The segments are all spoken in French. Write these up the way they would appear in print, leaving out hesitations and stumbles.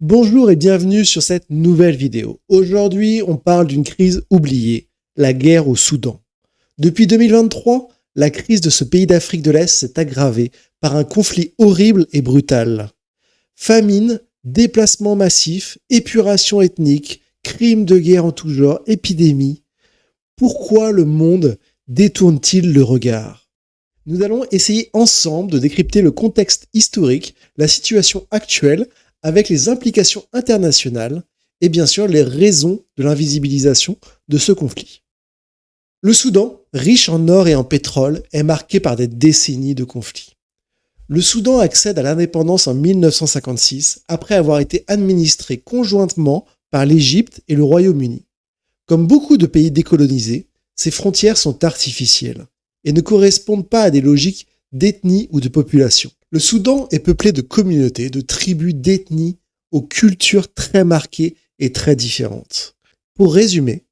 Bonjour et bienvenue sur cette nouvelle vidéo. Aujourd'hui, on parle d'une crise oubliée, la guerre au Soudan. Depuis 2023, la crise de ce pays d'Afrique de l'Est s'est aggravée par un conflit horrible et brutal. Famine, déplacements massifs, épuration ethnique, crimes de guerre en tout genre, épidémies. Pourquoi le monde détourne-t-il le regard ? Nous allons essayer ensemble de décrypter le contexte historique, la situation actuelle, avec les implications internationales et bien sûr les raisons de l'invisibilisation de ce conflit. Le Soudan, riche en or et en pétrole, est marqué par des décennies de conflits. Le Soudan accède à l'indépendance en 1956 après avoir été administré conjointement par l'Égypte et le Royaume-Uni. Comme beaucoup de pays décolonisés, ces frontières sont artificielles et ne correspondent pas à des logiques d'ethnie ou de population. Le Soudan est peuplé de communautés, de tribus, d'ethnies aux cultures très marquées et très différentes. Pour résumer,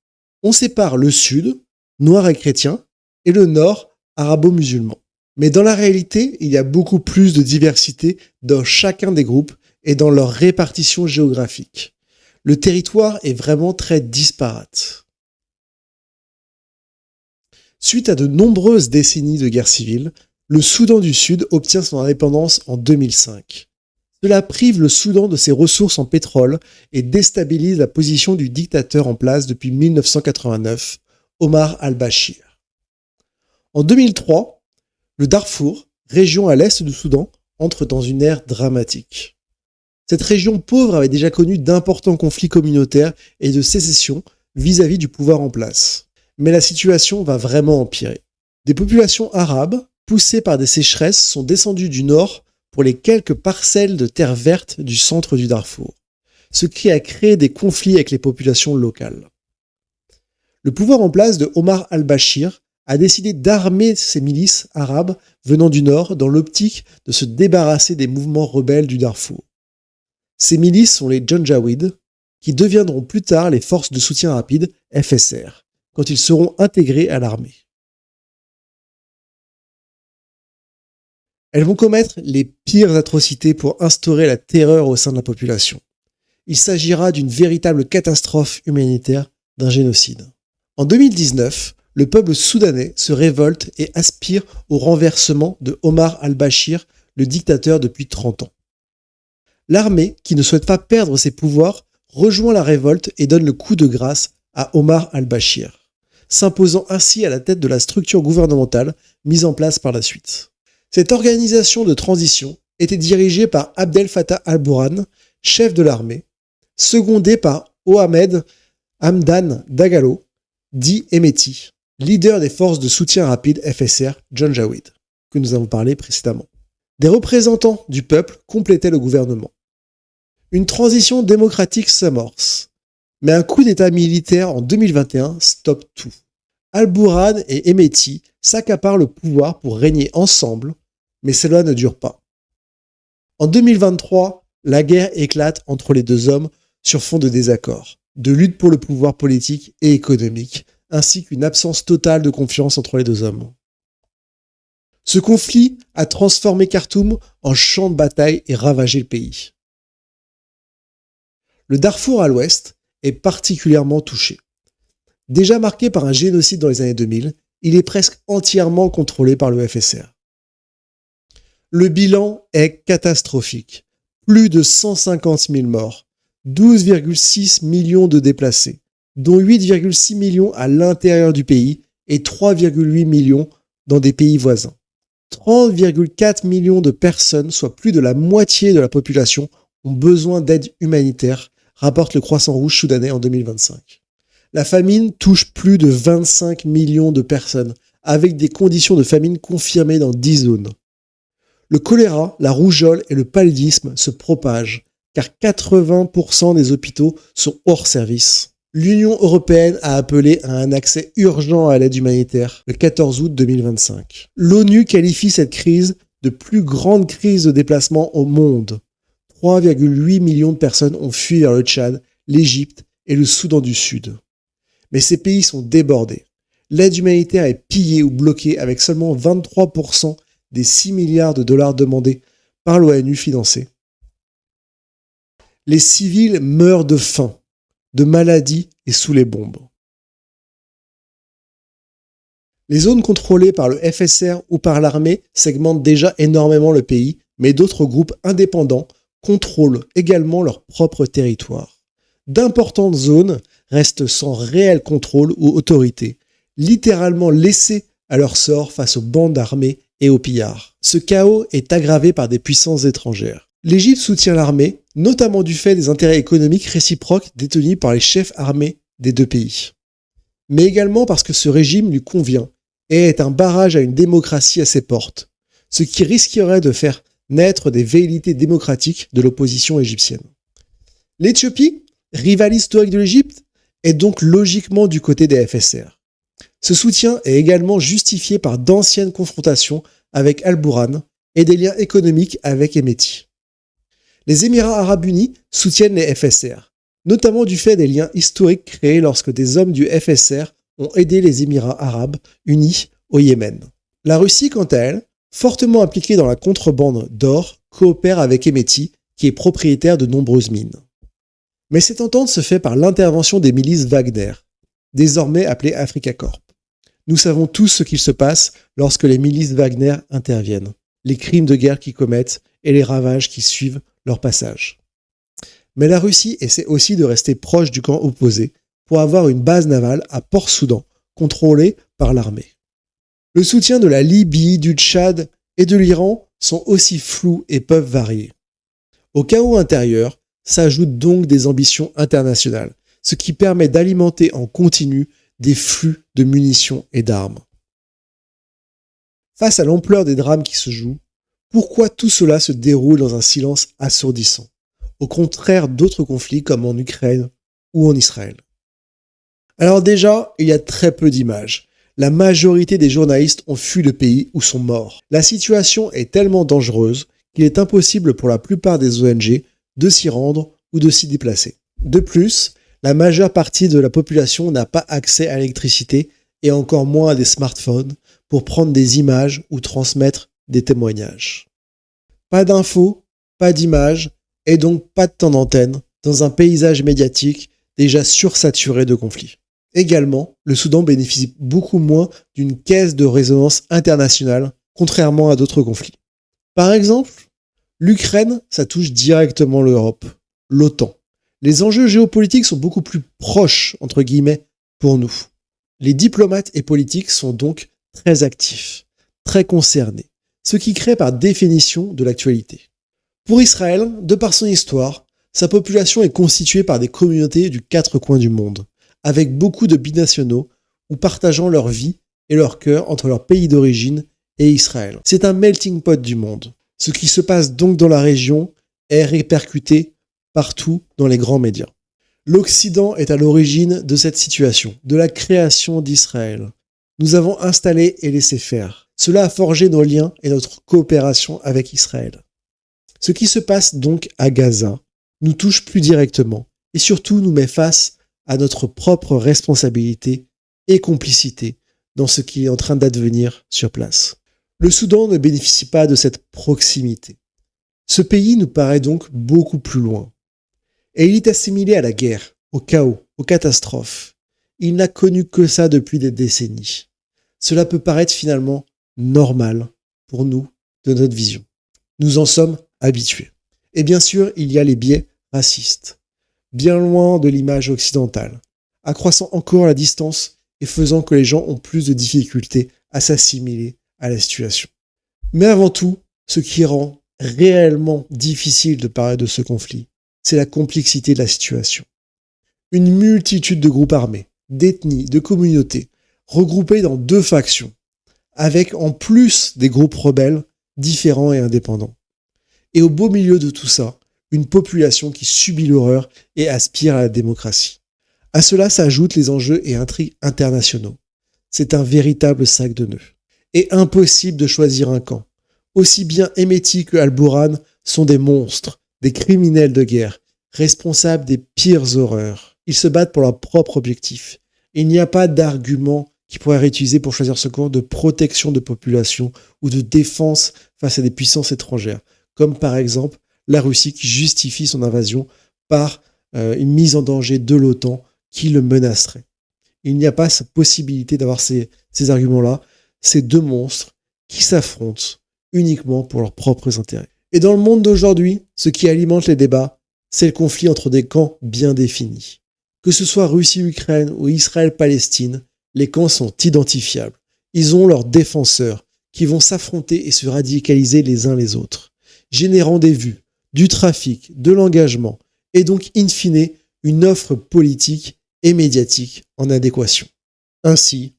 on sépare le Sud, noir et chrétien, et le Nord, arabo-musulman. Mais dans la réalité, il y a beaucoup plus de diversité dans chacun des groupes et dans leur répartition géographique. Le territoire est vraiment très disparate. Suite à de nombreuses décennies de guerre civile, le Soudan du Sud obtient son indépendance en 2005. Cela prive le Soudan de ses ressources en pétrole et déstabilise la position du dictateur en place depuis 1989, Omar al-Bashir. En 2003, le Darfour, région à l'est du Soudan, entre dans une ère dramatique. Cette région pauvre avait déjà connu d'importants conflits communautaires et de sécession vis-à-vis du pouvoir en place. Mais la situation va vraiment empirer. Des populations arabes, poussées par des sécheresses, sont descendues du nord pour les quelques parcelles de terre verte du centre du Darfour, ce qui a créé des conflits avec les populations locales. Le pouvoir en place de Omar al-Bashir a décidé d'armer ces milices arabes venant du nord dans l'optique de se débarrasser des mouvements rebelles du Darfour. Ces milices sont les Janjaweed, qui deviendront plus tard les forces de soutien rapide FSR, quand ils seront intégrés à l'armée. Elles vont commettre les pires atrocités pour instaurer la terreur au sein de la population. Il s'agira d'une véritable catastrophe humanitaire, d'un génocide. En 2019, le peuple soudanais se révolte et aspire au renversement de Omar al-Bashir, le dictateur depuis 30 ans. L'armée, qui ne souhaite pas perdre ses pouvoirs, rejoint la révolte et donne le coup de grâce à Omar al-Bashir, s'imposant ainsi à la tête de la structure gouvernementale mise en place par la suite. Cette organisation de transition était dirigée par Abdel Fattah al-Burhan, chef de l'armée, secondé par Mohamed Hamdan Dagalo, dit Hemeti, leader des forces de soutien rapide FSR Janjaweed, que nous avons parlé précédemment. Des représentants du peuple complétaient le gouvernement. Une transition démocratique s'amorce, mais un coup d'état militaire en 2021 stoppe tout. Al-Burhan et Hemeti s'accaparent le pouvoir pour régner ensemble, mais cela ne dure pas. En 2023, la guerre éclate entre les deux hommes sur fond de désaccords, de lutte pour le pouvoir politique et économique, ainsi qu'une absence totale de confiance entre les deux hommes. Ce conflit a transformé Khartoum en champ de bataille et ravagé le pays. Le Darfour à l'ouest est particulièrement touché. Déjà marqué par un génocide dans les années 2000, il est presque entièrement contrôlé par le FSR. Le bilan est catastrophique. Plus de 150 000 morts, 12,6 millions de déplacés, dont 8,6 millions à l'intérieur du pays et 3,8 millions dans des pays voisins. 30,4 millions de personnes, soit plus de la moitié de la population, ont besoin d'aide humanitaire, rapporte le Croissant Rouge soudanais en 2025. La famine touche plus de 25 millions de personnes, avec des conditions de famine confirmées dans 10 zones. Le choléra, la rougeole et le paludisme se propagent, car 80% des hôpitaux sont hors service. L'Union européenne a appelé à un accès urgent à l'aide humanitaire le 14 août 2025. L'ONU qualifie cette crise de plus grande crise de déplacement au monde. 3,8 millions de personnes ont fui vers le Tchad, l'Égypte et le Soudan du Sud. Mais ces pays sont débordés. L'aide humanitaire est pillée ou bloquée avec seulement 23% des 6 milliards de dollars demandés par l'ONU financés. Les civils meurent de faim, de maladies et sous les bombes. Les zones contrôlées par le FSR ou par l'armée segmentent déjà énormément le pays, mais d'autres groupes indépendants contrôlent également leur propre territoire. D'importantes zones restent sans réel contrôle ou autorité, littéralement laissées à leur sort face aux bandes armées et aux pillards. Ce chaos est aggravé par des puissances étrangères. L'Égypte soutient l'armée, notamment du fait des intérêts économiques réciproques détenus par les chefs armés des deux pays. Mais également parce que ce régime lui convient et est un barrage à une démocratie à ses portes, ce qui risquerait de faire naître des velléités démocratiques de l'opposition égyptienne. L'Éthiopie, rival historique de l'Égypte, est donc logiquement du côté des FSR. Ce soutien est également justifié par d'anciennes confrontations avec Al-Bourhan et des liens économiques avec Hemeti. Les Émirats arabes unis soutiennent les FSR, notamment du fait des liens historiques créés lorsque des hommes du FSR ont aidé les Émirats arabes unis au Yémen. La Russie, quant à elle, fortement impliquée dans la contrebande d'or, coopère avec Hemeti, qui est propriétaire de nombreuses mines. Mais cette entente se fait par l'intervention des milices Wagner, désormais appelées Afrika Korps. Nous savons tous ce qu'il se passe lorsque les milices Wagner interviennent, les crimes de guerre qu'ils commettent et les ravages qui suivent leur passage. Mais la Russie essaie aussi de rester proche du camp opposé pour avoir une base navale à Port-Soudan, contrôlée par l'armée. Le soutien de la Libye, du Tchad et de l'Iran sont aussi flous et peuvent varier. Au chaos intérieur s'ajoutent donc des ambitions internationales, ce qui permet d'alimenter en continu des flux de munitions et d'armes. Face à l'ampleur des drames qui se jouent, pourquoi tout cela se déroule dans un silence assourdissant, au contraire d'autres conflits comme en Ukraine ou en Israël? Alors déjà, il y a très peu d'images. La majorité des journalistes ont fui le pays ou sont morts. La situation est tellement dangereuse qu'il est impossible pour la plupart des ONG de s'y rendre ou de s'y déplacer. De plus, la majeure partie de la population n'a pas accès à l'électricité et encore moins à des smartphones pour prendre des images ou transmettre des témoignages. Pas d'infos, pas d'images et donc pas de temps d'antenne dans un paysage médiatique déjà sursaturé de conflits. Également, le Soudan bénéficie beaucoup moins d'une caisse de résonance internationale, contrairement à d'autres conflits. Par exemple, l'Ukraine, ça touche directement l'Europe, l'OTAN. Les enjeux géopolitiques sont beaucoup plus proches, entre guillemets, pour nous. Les diplomates et politiques sont donc très actifs, très concernés, ce qui crée par définition de l'actualité. Pour Israël, de par son histoire, sa population est constituée par des communautés du quatre coins du monde, avec beaucoup de binationaux ou partageant leur vie et leur cœur entre leur pays d'origine et Israël. C'est un melting pot du monde. Ce qui se passe donc dans la région est répercuté partout dans les grands médias. L'Occident est à l'origine de cette situation, de la création d'Israël. Nous avons installé et laissé faire. Cela a forgé nos liens et notre coopération avec Israël. Ce qui se passe donc à Gaza nous touche plus directement et surtout nous met face à notre propre responsabilité et complicité dans ce qui est en train d'advenir sur place. Le Soudan ne bénéficie pas de cette proximité. Ce pays nous paraît donc beaucoup plus loin. Et il est assimilé à la guerre, au chaos, aux catastrophes. Il n'a connu que ça depuis des décennies. Cela peut paraître finalement normal pour nous de notre vision. Nous en sommes habitués. Et bien sûr, il y a les biais racistes, bien loin de l'image occidentale, accroissant encore la distance et faisant que les gens ont plus de difficultés à s'assimiler à la situation. Mais avant tout, ce qui rend réellement difficile de parler de ce conflit, c'est la complexité de la situation. Une multitude de groupes armés, d'ethnies, de communautés, regroupés dans deux factions, avec en plus des groupes rebelles différents et indépendants. Et au beau milieu de tout ça, une population qui subit l'horreur et aspire à la démocratie. À cela s'ajoutent les enjeux et intrigues internationaux. C'est un véritable sac de nœuds. Et impossible de choisir un camp. Aussi bien Hemeti que Al-Bourhan sont des monstres, des criminels de guerre, responsables des pires horreurs. Ils se battent pour leur propre objectif. Il n'y a pas d'argument qui pourrait être utilisé pour choisir ce camp de protection de population ou de défense face à des puissances étrangères, comme par exemple la Russie qui justifie son invasion par une mise en danger de l'OTAN qui le menacerait. Il n'y a pas cette possibilité d'avoir ces arguments-là. Ces deux monstres qui s'affrontent uniquement pour leurs propres intérêts. Et dans le monde d'aujourd'hui, ce qui alimente les débats, c'est le conflit entre des camps bien définis. Que ce soit Russie-Ukraine ou Israël-Palestine, les camps sont identifiables. Ils ont leurs défenseurs qui vont s'affronter et se radicaliser les uns les autres, générant des vues, du trafic, de l'engagement, et donc, in fine, une offre politique et médiatique en adéquation. Ainsi,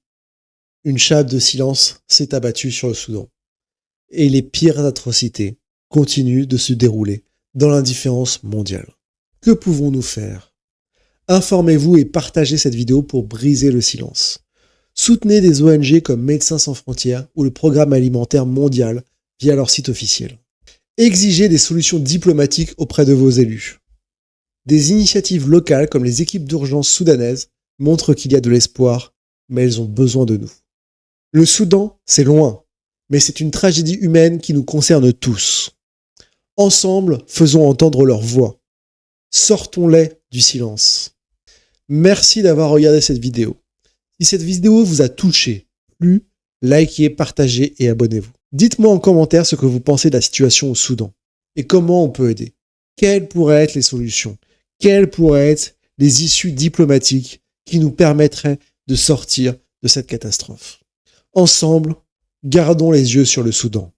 une chape de silence s'est abattue sur le Soudan. Et les pires atrocités continuent de se dérouler dans l'indifférence mondiale. Que pouvons-nous faire ? Informez-vous et partagez cette vidéo pour briser le silence. Soutenez des ONG comme Médecins sans frontières ou le Programme alimentaire mondial via leur site officiel. Exigez des solutions diplomatiques auprès de vos élus. Des initiatives locales comme les équipes d'urgence soudanaises montrent qu'il y a de l'espoir, mais elles ont besoin de nous. Le Soudan, c'est loin, mais c'est une tragédie humaine qui nous concerne tous. Ensemble, faisons entendre leur voix. Sortons-les du silence. Merci d'avoir regardé cette vidéo. Si cette vidéo vous a touché, plu, likez, partagez et abonnez-vous. Dites-moi en commentaire ce que vous pensez de la situation au Soudan et comment on peut aider. Quelles pourraient être les solutions ? Quelles pourraient être les issues diplomatiques qui nous permettraient de sortir de cette catastrophe ? Ensemble, gardons les yeux sur le Soudan.